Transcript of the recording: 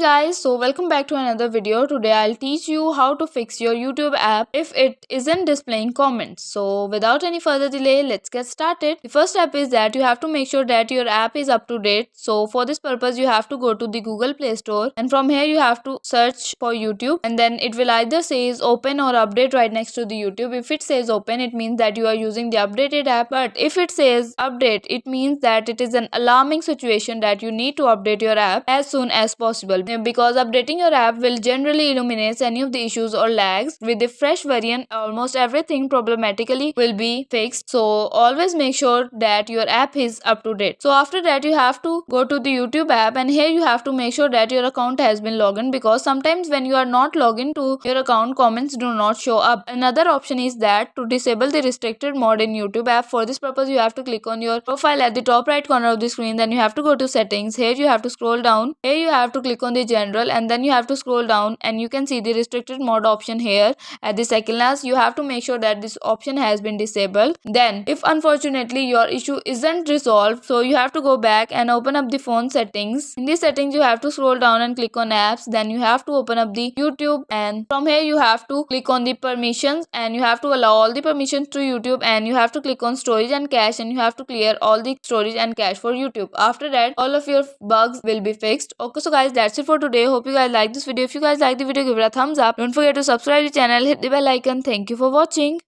guys, so welcome back to another video. Today I'll teach you how to fix your YouTube app if it isn't displaying comments. So without any further delay, let's get started. The first step is that you have to make sure that your app is up to date. So for this purpose you have to go to the Google Play Store, and from here you have to search for YouTube, and then it will either says open or update right next to the YouTube. If it says open, it means that you are using the updated app, but if it says update, it means that it is an alarming situation that you need to update your app as soon as possible, because updating your app will generally eliminate any of the issues or lags. With the fresh variant, almost everything problematically will be fixed, so always make sure that your app is up to date. So after that you have to go to the YouTube app, and here you have to make sure that your account has been logged in, because sometimes when you are not logged into your account, comments do not show up. Another option is that to disable the restricted mode in YouTube app. For this purpose you have to click on your profile at the top right corner of the screen, then you have to go to settings. Here you have to scroll down, here you have to click on the general, and then you have to scroll down and you can see the restricted mode option here. At the second last, you have to make sure that this option has been disabled. Then if unfortunately your issue isn't resolved, so you have to go back and open up the phone settings. In the settings you have to scroll down and click on apps, then you have to open up the YouTube, and from here you have to click on the permissions, and you have to allow all the permissions to YouTube, and you have to click on storage and cache, and you have to clear all the storage and cache for YouTube. After that all of your bugs will be fixed. Okay, so guys, that's it for today. Hope you guys like this video. If you guys like the video, give it a thumbs up. Don't forget to subscribe to the channel, hit the bell icon. Thank you for watching.